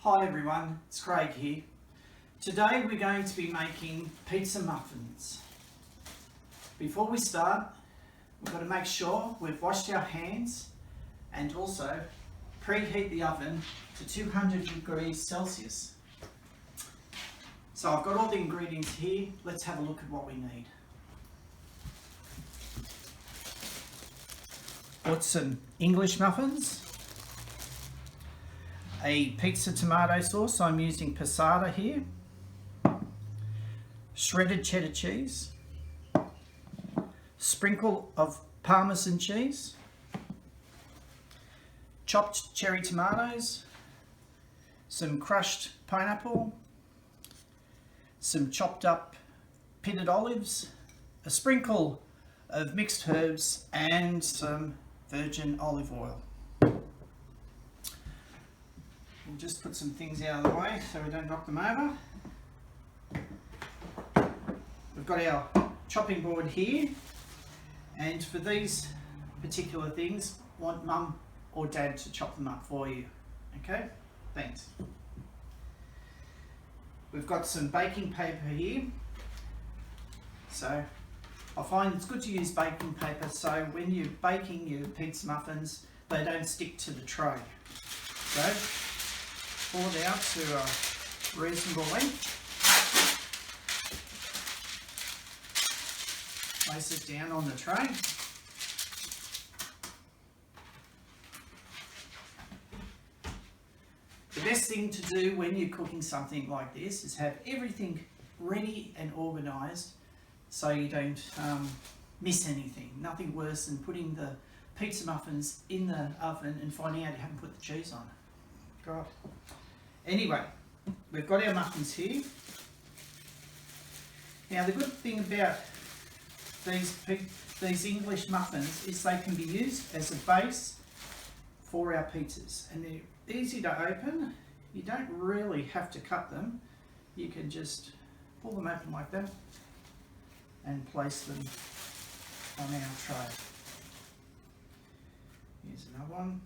Hi everyone, it's Craig here. Today we're going to be making pizza muffins. Before we start, we've got to make sure we've washed our hands and also preheat the oven to 200 degrees Celsius. So I've got all the ingredients here. Let's have a look at what we need. Got some English muffins, a pizza tomato sauce, I'm using Passata here, shredded cheddar cheese, sprinkle of Parmesan cheese, chopped cherry tomatoes, some crushed pineapple, some chopped up pitted olives, a sprinkle of mixed herbs and some virgin olive oil. We'll just put some things out of the way so we don't knock them over. We've got our chopping board here, and for these particular things, want mum or dad to chop them up for you. Okay, thanks. We've got some baking paper here, so I find it's good to use baking paper so when you're baking your pizza muffins they don't stick to the tray. So pour it out to a reasonable length. Place it down on the tray. The best thing to do when you're cooking something like this is have everything ready and organised so you don't miss anything. Nothing worse than putting the pizza muffins in the oven and finding out you haven't put the cheese on. God. Anyway, we've got our muffins here. Now the good thing about these English muffins is they can be used as a base for our pizzas, and they're easy to open. You don't really have to cut them. You can just pull them open like that and place them on our tray. Here's another one.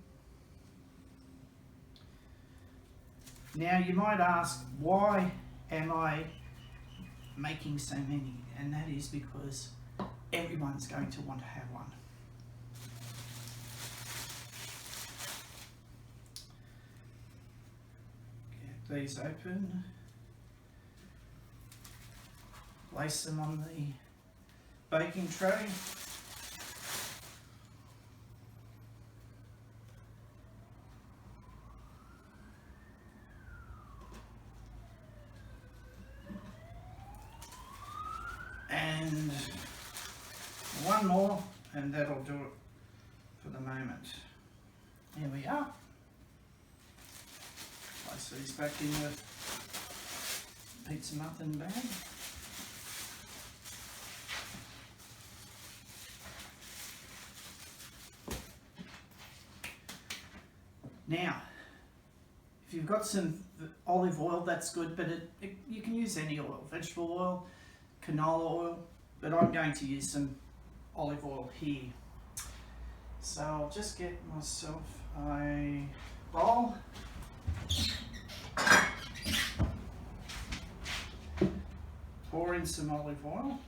Now you might ask, why am I making so many? And that is because everyone's going to want to have one. Get these open, place them on the baking tray. And one more, and that'll do it for the moment. Here we are. Place these back in the pizza muffin bag. Now, if you've got some olive oil, that's good, but you can use any oil, vegetable oil, canola oil, but I'm going to use some olive oil here. So I'll just get myself a bowl. Pour in some olive oil.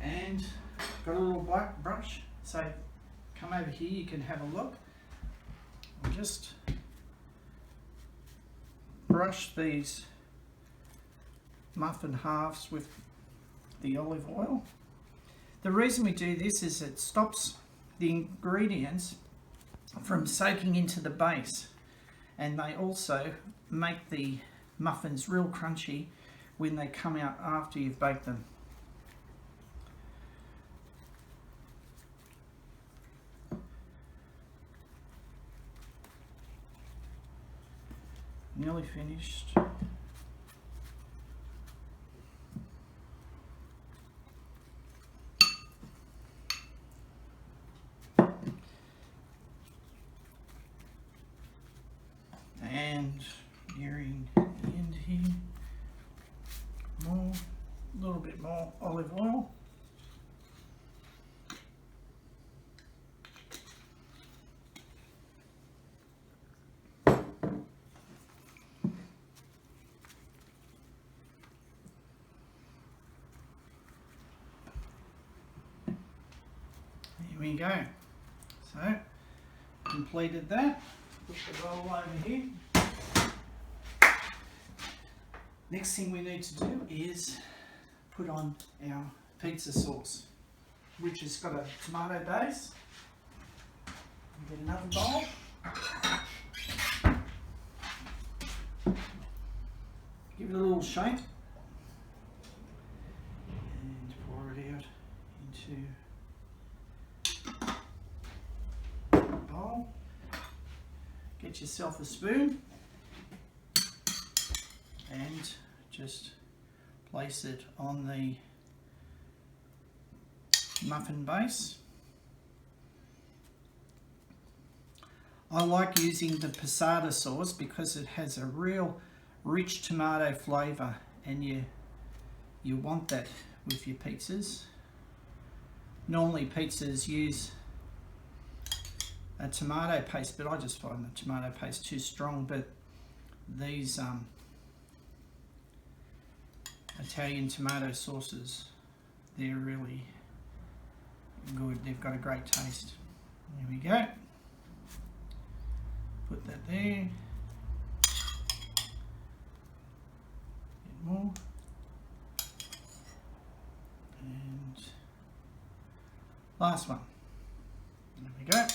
And got a little black brush, so come over here, you can have a look. I'll just brush these muffin halves with the olive oil. The reason we do this is it stops the ingredients from soaking into the base, and they also make the muffins real crunchy when they come out after you've baked them. Nearly finished. And nearing the end here. A little bit more olive oil. we go. So, completed that. Put the roll over here. Next thing we need to do is put on our pizza sauce, which has got a tomato base. Get another bowl. Give it a little shake and pour it out into a bowl. Get yourself a spoon and just place it on the muffin base. I like using the Passata sauce because it has a real rich tomato flavour, and you want that with your pizzas. Normally pizzas use a tomato paste, but I just find the tomato paste too strong. But these Italian tomato sauces, they're really good. They've got a great taste. There we go. Put that there. Get more. And last one. There we go.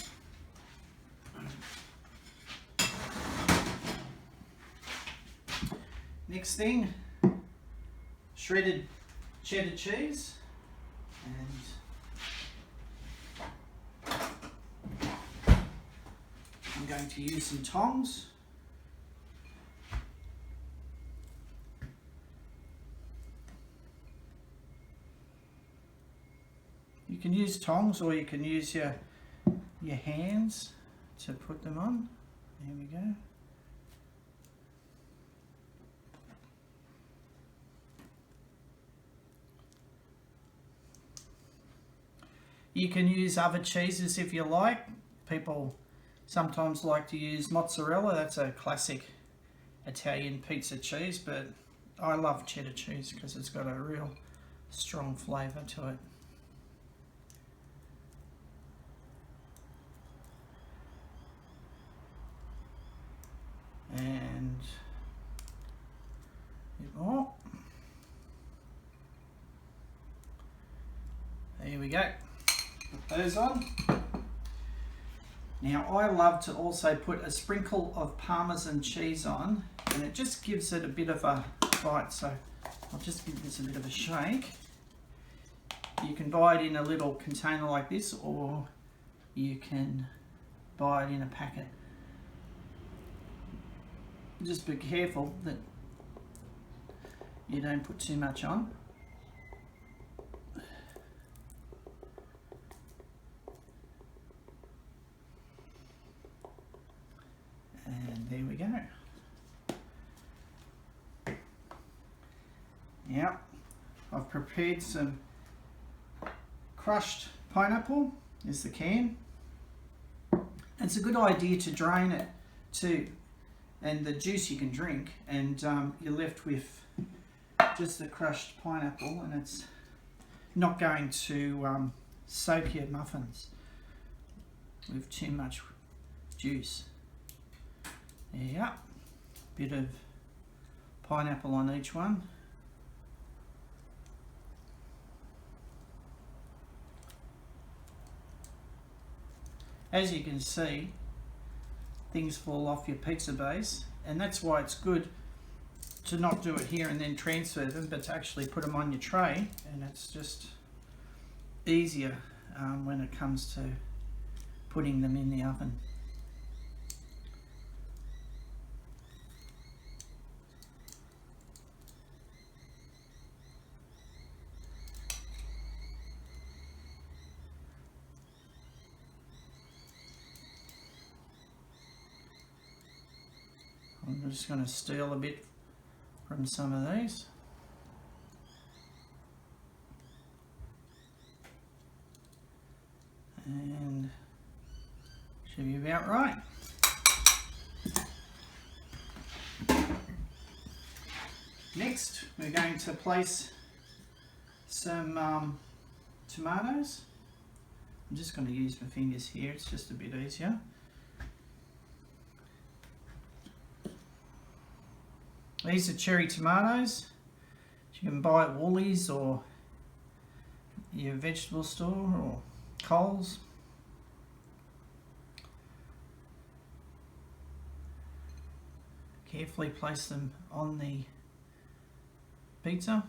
Next thing, shredded cheddar cheese, and I'm going to use some tongs. You can use tongs, or you can use your hands to put them on. There we go. You can use other cheeses if you like. People sometimes like to use mozzarella. That's a classic Italian pizza cheese, but I love cheddar cheese because it's got a real strong flavour to it. And a bit more. There we go. Put those on. Now I love to also put a sprinkle of Parmesan cheese on, and it just gives it a bit of a bite. So I'll just give this a bit of a shake. You can buy it in a little container like this, or you can buy it in a packet. Just be careful that you don't put too much on. And there we go. Now, I've prepared some crushed pineapple. There's the can. It's a good idea to drain it too, and the juice you can drink, and you're left with just the crushed pineapple, and it's not going to soak your muffins with too much juice. There you go. Bit of pineapple on each one. As you can see, things fall off your pizza base, and that's why it's good to not do it here and then transfer them, but to actually put them on your tray, and it's just easier when it comes to putting them in the oven. I'm just going to steal a bit from some of these. And should be about right. Next, we're going to place some tomatoes I'm just going to use my fingers here, it's just a bit easier. These are cherry tomatoes. You can buy at Woolies or your vegetable store or Coles. Carefully place them on the pizza.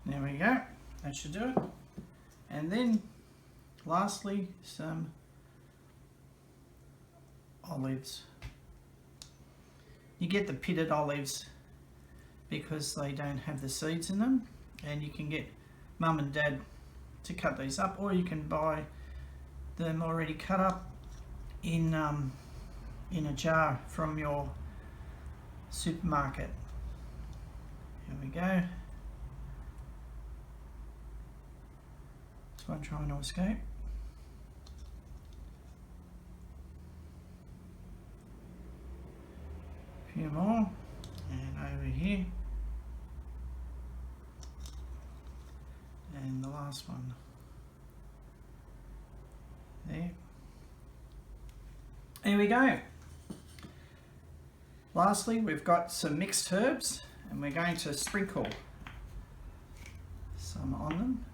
There we go, that should do it. And then lastly, some olives. You get the pitted olives because they don't have the seeds in them, and you can get mum and dad to cut these up, or you can buy them already cut up in a jar from your supermarket. Here we go. This one trying to escape. A few more, and over here. And the last one there. There we go. Lastly, we've got some mixed herbs, and we're going to sprinkle some on them.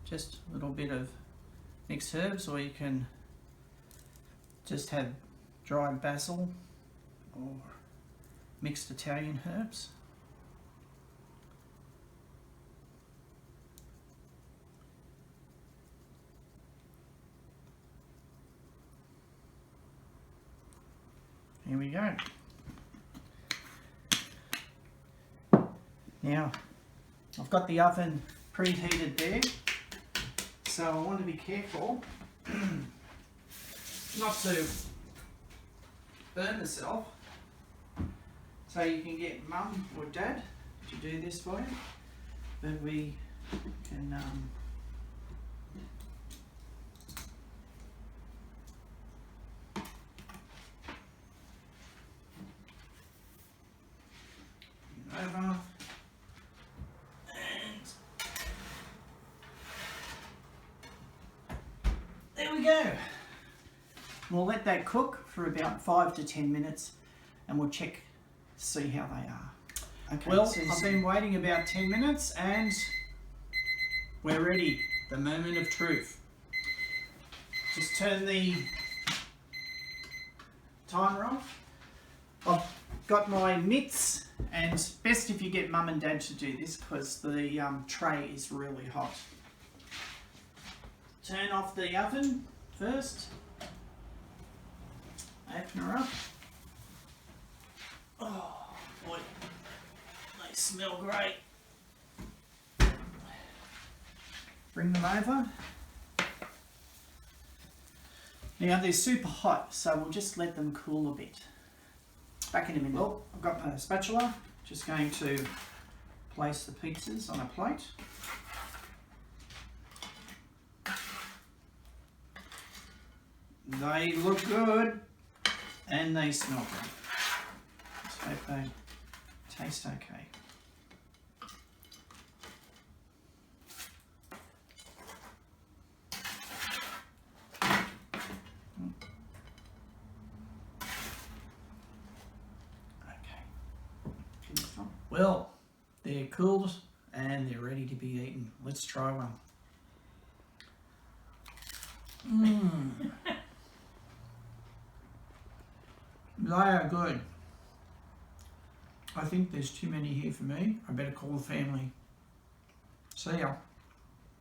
Just a little bit of mixed herbs, or you can just have dried basil or mixed Italian herbs. Here we go. Now, I've got the oven preheated there, so I want to be careful not to burn myself. So you can get mum or dad to do this for you, but we can over, and there we go. We'll let that cook for about 5 to 10 minutes, and we'll check to see how they are. Okay, well, so I've been waiting about 10 minutes and we're ready. The moment of truth. Just turn the timer off. I've got my mitts, and best if you get mum and dad to do this because the tray is really hot. Turn off the oven first. Open her up. Oh boy, they smell great. Bring them over. Now they're super hot, so we'll just let them cool a bit. Back in a minute. Well, I've got my spatula. Just going to place the pizzas on a plate. They look good and they smell good. Let's hope they taste okay. Well, they're cooled and they're ready to be eaten. Let's try one. They are good. I think there's too many here for me. I better call the family. See ya.